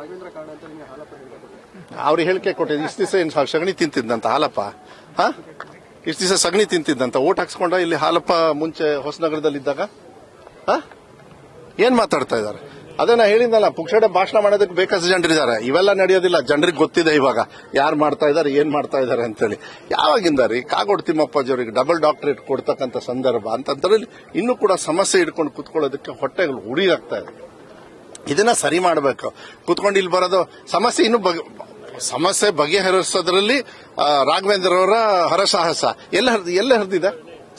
ರಾಘವೇಂದ್ರ ಕಾರಣ ಅಂತ ನಿಮಗೆ ಹಾಲಪ್ಪ ಹೇಳಿದ್ರು. ಅವ್ರಿಗೆ ಹೇಳಿಕೆ ಕೊಟ್ಟಿದ್ದು ಇಷ್ಟು ದಿವಸ ಏನು ಸಗಣಿ ತಿಂತಿದ್ದಂತ ಹಾಲಪ್ಪ. ಇಷ್ಟು ದಿವಸ ಸಗಣಿ ತಿಂತಿದ್ದಂತ ಓಟ್ ಹಾಕ್ಸ್ಕೊಂಡ ಇಲ್ಲಿ ಹಾಲಪ್ಪ ಮುಂಚೆ ಹೊಸನಗರದಲ್ಲಿದ್ದಾಗ ಏನ್ ಮಾತಾಡ್ತಾ ಇದ್ದಾರೆ? ಅದೇ ನಾ ಹೇಳಿದ್ನಲ್ಲ, ಪುಕ್ಷಡೆ ಭಾಷಣ ಮಾಡೋದಕ್ಕೆ ಬೇಕಷ್ಟು ಜನರಿದ್ದಾರೆ. ಇವೆಲ್ಲ ನಡೆಯೋದಿಲ್ಲ, ಜನರಿಗೆ ಗೊತ್ತಿದೆ ಇವಾಗ ಯಾರು ಮಾಡ್ತಾ ಇದ್ದಾರೆ, ಏನ್ ಮಾಡ್ತಾ ಇದ್ದಾರೆ ಅಂತೇಳಿ. ಯಾವಾಗಿಂದ ರೀ ಕಾಗೋಡು ತಿಮ್ಮಪ್ಪಾಜಿಯವರಿಗೆ ಡಬಲ್ ಡಾಕ್ಟರೇಟ್ ಕೊಡ್ತಕ್ಕಂಥ ಸಂದರ್ಭ ಅಂತಂದ್ರಲ್ಲಿ ಇನ್ನೂ ಕೂಡ ಸಮಸ್ಯೆ ಹಿಡ್ಕೊಂಡು ಕುತ್ಕೊಳ್ಳೋದಕ್ಕೆ ಹೊಟ್ಟೆಗಳು ಉರಿಯಾಗ್ತಾ ಇದೆ. ಇದನ್ನ ಸರಿ ಮಾಡಬೇಕು. ಕುತ್ಕೊಂಡು ಇಲ್ಲಿ ಬರೋದು ಸಮಸ್ಯೆ ಸಮಸ್ಯೆ ಬಗೆಹರಿಸೋದ್ರಲ್ಲಿ ರಾಘವೇಂದ್ರ ಅವರ ಹರಸಾಹಸ ಎಲ್ಲ ಹರಿದಿದೆ.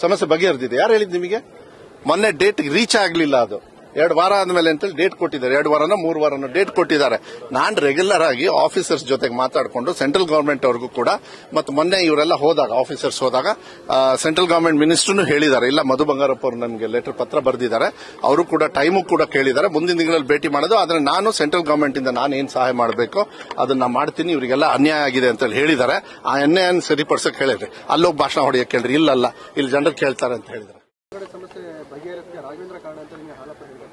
ಸಮಸ್ಯೆ ಬಗೆಹರಿದಿದೆ. ಯಾರು ಹೇಳಿದ್ ನಿಮಗೆ? ಮೊನ್ನೆ ಡೇಟ್ ರೀಚ್ ಆಗಲಿಲ್ಲ. ಅದು 2 ವಾರ ಆದ್ಮೇಲೆ ಅಂತೇಳಿ ಡೇಟ್ ಕೊಟ್ಟಿದ್ದಾರೆ. 2 ವಾರನೋ 3 ವಾರನೋ ಡೇಟ್ ಕೊಟ್ಟಿದ್ದಾರೆ. ನಾನು ರೆಗ್ಯುಲರ್ ಆಗಿ ಆಫೀಸರ್ಸ್ ಜೊತೆಗೆ ಮಾತಾಡಿಕೊಂಡು ಸೆಂಟ್ರಲ್ ಗವರ್ಮೆಂಟ್ ಅವ್ರಿಗೂ ಕೂಡ, ಮತ್ತು ಮೊನ್ನೆ ಇವರೆಲ್ಲ ಹೋದಾಗ ಆಫೀಸರ್ಸ್ ಹೋದಾಗ ಸೆಂಟ್ರಲ್ ಗವರ್ಮೆಂಟ್ ಮಿನಿಸ್ಟರ್ನು ಹೇಳಿದ್ದಾರೆ, ಇಲ್ಲ ಮಧು ಬಂಗಾರಪ್ಪ ಅವರು ನನಗೆ ಲೆಟರ್ ಪತ್ರ ಬರೆದಿದ್ದಾರೆ, ಅವರು ಕೂಡ ಟೈಮು ಕೂಡ ಕೇಳಿದ್ದಾರೆ, ಮುಂದಿನ ತಿಂಗಳಲ್ಲಿ ಭೇಟಿ ಮಾಡೋದು. ಆದ್ರೆ ನಾನು ಸೆಂಟ್ರಲ್ ಗವರ್ಮೆಂಟ್ ಇಂದ ನಾನು ಏನ್ ಸಹಾಯ ಮಾಡಬೇಕು ಅದನ್ನ ಮಾಡ್ತೀನಿ, ಇವರಿಗೆಲ್ಲ ಅನ್ಯಾಯ ಆಗಿದೆ ಅಂತ ಹೇಳಿದ್ದಾರೆ. ಆ ಅನ್ಯಾಯ ಸರಿಪಡಿಸಕ್ಕೆ ಹೇಳಿದ್ರಿ. ಅಲ್ಲೋಗಿ ಭಾಷಣ ಹೊಡೆಯಕ್ಕೆ ಹೇಳ್ರಿ, ಇಲ್ಲಲ್ಲ ಇಲ್ಲಿ ಜನರು ಕೇಳ್ತಾರೆ ಅಂತ ಹೇಳಿದ್ದಾರೆ. ಸಮಸ್ಯೆ ಬಗೆಹರಿಸಕ್ಕೆ ರಾಘವೇಂದ್ರ ಕಾರಣ ಅಂತ ನಿಮಗೆ ಹಾಲಪ್ಪ ಹೇಳಿದ್ರು.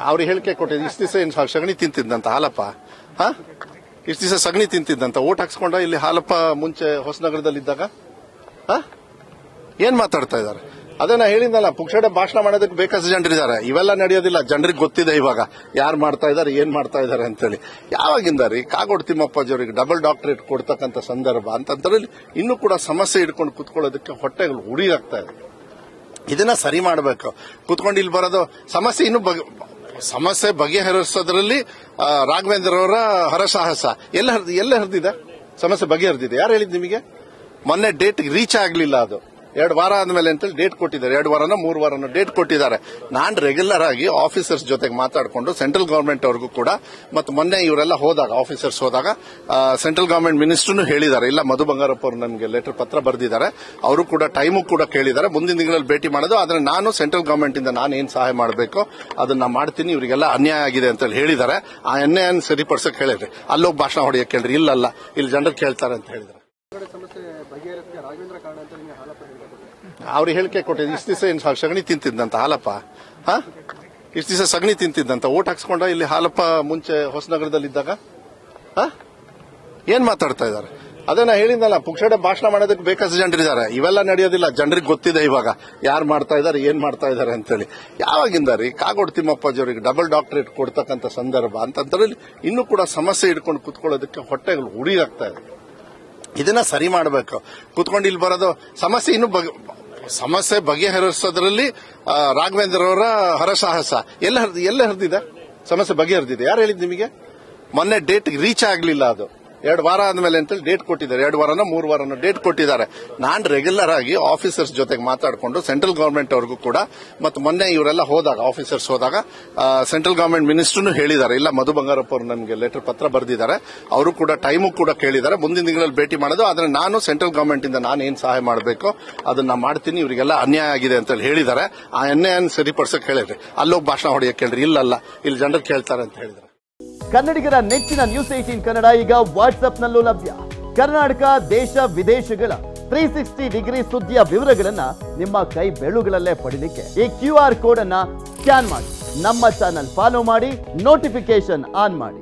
ಅವ್ರಿಗೆ ಹೇಳಿಕೆ ಕೊಟ್ಟಿದ್ದು ಇಷ್ಟು ದಿವಸ ಏನು ಸಗಣಿ ತಿಂತಿದ್ದಂತ ಹಾಲಪ್ಪ. ಇಷ್ಟು ದಿವಸ ಸಗಣಿ ತಿಂತಿದ್ದಂತ ಓಟ್ ಹಾಕ್ಸ್ಕೊಂಡ ಇಲ್ಲಿ ಹಾಲಪ್ಪ ಮುಂಚೆ ಹೊಸನಗರದಲ್ಲಿದ್ದಾಗ ಏನ್ ಮಾತಾಡ್ತಾ ಇದ್ದಾರೆ? ಅದೇ ನಾ ಹೇಳಿದ್ನಲ್ಲ, ಪುಕ್ಷಡೆ ಭಾಷಣ ಮಾಡೋದಕ್ಕೆ ಬೇಕಷ್ಟು ಜನರಿದ್ದಾರೆ. ಇವೆಲ್ಲ ನಡೆಯೋದಿಲ್ಲ, ಜನರಿಗೆ ಗೊತ್ತಿದೆ ಇವಾಗ ಯಾರು ಮಾಡ್ತಾ ಇದ್ದಾರೆ, ಏನ್ ಮಾಡ್ತಾ ಇದ್ದಾರೆ ಅಂತೇಳಿ. ಯಾವಾಗಿಂದ ರೀ ಕಾಗೋಡು ತಿಮ್ಮಪ್ಪಾಜಿಯವರಿಗೆ ಡಬಲ್ ಡಾಕ್ಟರೇಟ್ ಕೊಡ್ತಕ್ಕಂಥ ಸಂದರ್ಭ ಅಂತಂದ್ರಲ್ಲಿ ಇನ್ನೂ ಕೂಡ ಸಮಸ್ಯೆ ಹಿಡ್ಕೊಂಡು ಕುತ್ಕೊಳ್ಳೋದಕ್ಕೆ ಹೊಟ್ಟೆಗಳು ಉರಿಯಾಗ್ತಾ ಇದೆ. ಇದನ್ನ ಸರಿ ಮಾಡಬೇಕು. ಕುತ್ಕೊಂಡು ಇಲ್ಲಿ ಬರೋದು ಸಮಸ್ಯೆ ಬಗೆಹರಿಸೋದ್ರಲ್ಲಿ ರಾಘವೇಂದ್ರ ಅವರ ಹರಸಾಹಸ ಎಲ್ಲ ಹರಿದಿದೆ. ಸಮಸ್ಯೆ ಬಗೆಹರಿದಿದೆ. ಯಾರು ಹೇಳಿದ್ ನಿಮಗೆ? ಮೊನ್ನೆ ಡೇಟ್ ರೀಚ್ ಆಗಲಿಲ್ಲ. ಅದು 2 ವಾರ ಆದ್ಮೇಲೆ ಅಂತೇಳಿ ಡೇಟ್ ಕೊಟ್ಟಿದ್ದಾರೆ. 2 ವಾರನೋ 3 ವಾರನೋ ಡೇಟ್ ಕೊಟ್ಟಿದ್ದಾರೆ. ನಾನು ರೆಗ್ಯುಲರ್ ಆಗಿ ಆಫೀಸರ್ಸ್ ಜೊತೆಗೆ ಮಾತಾಡಿಕೊಂಡು ಸೆಂಟ್ರಲ್ ಗವರ್ಮೆಂಟ್ ಅವ್ರಿಗೂ ಕೂಡ, ಮತ್ತು ಮೊನ್ನೆ ಇವರೆಲ್ಲ ಹೋದಾಗ ಆಫೀಸರ್ಸ್ ಹೋದಾಗ ಸೆಂಟ್ರಲ್ ಗವರ್ಮೆಂಟ್ ಮಿನಿಸ್ಟರ್ನು ಹೇಳಿದ್ದಾರೆ, ಇಲ್ಲ ಮಧು ಬಂಗಾರಪ್ಪ ಅವರು ನನಗೆ ಲೆಟರ್ ಪತ್ರ ಬರೆದಿದ್ದಾರೆ, ಅವರು ಕೂಡ ಟೈಮು ಕೂಡ ಕೇಳಿದ್ದಾರೆ, ಮುಂದಿನ ತಿಂಗಳಲ್ಲಿ ಭೇಟಿ ಮಾಡೋದು. ಆದ್ರೆ ನಾನು ಸೆಂಟ್ರಲ್ ಗವರ್ಮೆಂಟ್ ಇಂದ ನಾನು ಏನ್ ಸಹಾಯ ಮಾಡಬೇಕು ಅದನ್ನ ಮಾಡ್ತೀನಿ, ಇವರಿಗೆಲ್ಲ ಅನ್ಯಾಯ ಆಗಿದೆ ಅಂತ ಹೇಳಿದ್ದಾರೆ. ಆ ಅನ್ಯಾಯ ಸರಿಪಡಿಸಕ್ಕೆ ಹೇಳಿದ್ರಿ. ಅಲ್ಲೋಗಿ ಭಾಷಣ ಹೊಡೆಯಕ್ಕೆ ಹೇಳ್ರಿ, ಇಲ್ಲಲ್ಲ ಇಲ್ಲಿ ಜನರು ಕೇಳ್ತಾರೆ ಅಂತ ಹೇಳಿದ್ದಾರೆ. ಸಮಸ್ಯೆ ಬಗೆಹರಿಸಕ್ಕೆ ರಾಘವೇಂದ್ರ ಕಾರಣ ಅಂತ ನಿಮಗೆ ಹಾಲಪ್ಪ ಹೇಳಿದ್ರು. ಅವ್ರಿಗೆ ಹೇಳಿಕೆ ಕೊಟ್ಟಿದ್ದು ಇಷ್ಟು ದಿವಸ ಏನು ಸಗಣಿ ತಿಂತಿದ್ದಂತ ಹಾಲಪ್ಪ. ಇಷ್ಟು ದಿವಸ ಸಗಣಿ ತಿಂತಿದ್ದಂತ ಓಟ್ ಹಾಕ್ಸ್ಕೊಂಡ ಇಲ್ಲಿ ಹಾಲಪ್ಪ ಮುಂಚೆ ಹೊಸನಗರದಲ್ಲಿದ್ದಾಗ ಏನ್ ಮಾತಾಡ್ತಾ ಇದ್ದಾರೆ? ಅದೇ ನಾ ಹೇಳಿದ್ನಲ್ಲ, ಪುಕ್ಷಡೆ ಭಾಷಣ ಮಾಡೋದಕ್ಕೆ ಬೇಕಷ್ಟು ಜನರಿದ್ದಾರೆ. ಇವೆಲ್ಲ ನಡೆಯೋದಿಲ್ಲ, ಜನರಿಗೆ ಗೊತ್ತಿದೆ ಇವಾಗ ಯಾರು ಮಾಡ್ತಾ ಇದ್ದಾರೆ, ಏನ್ ಮಾಡ್ತಾ ಇದ್ದಾರೆ ಅಂತೇಳಿ. ಯಾವಾಗಿಂದ ರೀ ಕಾಗೋಡು ತಿಮ್ಮಪ್ಪಾಜಿಯವರಿಗೆ ಡಬಲ್ ಡಾಕ್ಟರೇಟ್ ಕೊಡ್ತಕ್ಕಂಥ ಸಂದರ್ಭ ಅಂತಂದ್ರಲ್ಲಿ ಇನ್ನೂ ಕೂಡ ಸಮಸ್ಯೆ ಹಿಡ್ಕೊಂಡು ಕುತ್ಕೊಳ್ಳೋದಕ್ಕೆ ಹೊಟ್ಟೆಗಳು ಉರಿಯಾಗ್ತಾ ಇದೆ. ಇದನ್ನ ಸರಿ ಮಾಡಬೇಕು. ಕುತ್ಕೊಂಡು ಇಲ್ಲಿ ಬರೋದು ಸಮಸ್ಯೆ ಬಗೆಹರಿಸೋದ್ರಲ್ಲಿ ರಾಘವೇಂದ್ರ ಅವರ ಹರಸಾಹಸ ಎಲ್ಲ ಹರಿದಿದೆ. ಸಮಸ್ಯೆ ಬಗೆಹರಿದಿದೆ. ಯಾರು ಹೇಳಿದ್ ನಿಮಗೆ? ಮೊನ್ನೆ ಡೇಟ್ ರೀಚ್ ಆಗಲಿಲ್ಲ. ಅದು 2 ವಾರ ಆದ್ಮೇಲೆ ಅಂತೇಳಿ ಡೇಟ್ ಕೊಟ್ಟಿದ್ದಾರೆ. 2 ವಾರನೋ 3 ವಾರನೋ ಡೇಟ್ ಕೊಟ್ಟಿದ್ದಾರೆ. ನಾನು ರೆಗ್ಯುಲರ್ ಆಗಿ ಆಫೀಸರ್ಸ್ ಜೊತೆಗೆ ಮಾತಾಡಿಕೊಂಡು ಸೆಂಟ್ರಲ್ ಗವರ್ಮೆಂಟ್ ಅವ್ರಿಗೂ ಕೂಡ, ಮತ್ತು ಮೊನ್ನೆ ಇವರೆಲ್ಲ ಹೋದಾಗ ಆಫೀಸರ್ಸ್ ಹೋದಾಗ ಸೆಂಟ್ರಲ್ ಗವರ್ಮೆಂಟ್ ಮಿನಿಸ್ಟರ್ನು ಹೇಳಿದ್ದಾರೆ, ಇಲ್ಲ ಮಧು ಬಂಗಾರಪ್ಪ ಅವರು ನನಗೆ ಲೆಟರ್ ಪತ್ರ ಬರೆದಿದ್ದಾರೆ, ಅವರು ಕೂಡ ಟೈಮು ಕೂಡ ಕೇಳಿದ್ದಾರೆ, ಮುಂದಿನ ತಿಂಗಳಲ್ಲಿ ಭೇಟಿ ಮಾಡೋದು. ಆದ್ರೆ ನಾನು ಸೆಂಟ್ರಲ್ ಗವರ್ಮೆಂಟ್ ಇಂದ ನಾನು ಏನ್ ಸಹಾಯ ಮಾಡಬೇಕು ಅದನ್ನ ಮಾಡ್ತೀನಿ, ಇವರಿಗೆಲ್ಲ ಅನ್ಯಾಯ ಆಗಿದೆ ಅಂತ ಹೇಳಿದ್ದಾರೆ. ಆ ಅನ್ಯಾಯ ಸರಿಪಡಿಸಕ್ಕೆ ಹೇಳಿದ್ರಿ. ಅಲ್ಲೋಗಿ ಭಾಷಣ ಹೊಡೆಯಕ್ಕೆ ಹೇಳ್ರಿ, ಇಲ್ಲಲ್ಲ ಇಲ್ಲಿ ಜನರು ಕೇಳ್ತಾರೆ ಅಂತ ಹೇಳಿದ್ದಾರೆ. ಕನ್ನಡಿಗರ ನೆಚ್ಚಿನ ನ್ಯೂಸ್ 18 ಕನ್ನಡ ಈಗ ವಾಟ್ಸ್ಆಪ್ನಲ್ಲೂ ಲಭ್ಯ. ಕರ್ನಾಟಕ, ದೇಶ ವಿದೇಶಗಳ 360 ಡಿಗ್ರಿ ಸುದ್ದಿಯ ವಿವರಗಳನ್ನ ನಿಮ್ಮ ಕೈ ಬೆರಳುಗಳಲ್ಲೇ ಪಡಿಲಿಕ್ಕೆ ಈ QR ಕೋಡ್ ಅನ್ನ ಸ್ಕ್ಯಾನ್ ಮಾಡಿ, ನಮ್ಮ ಚಾನಲ್ ಫಾಲೋ ಮಾಡಿ, ನೋಟಿಫಿಕೇಶನ್ ಆನ್ ಮಾಡಿ.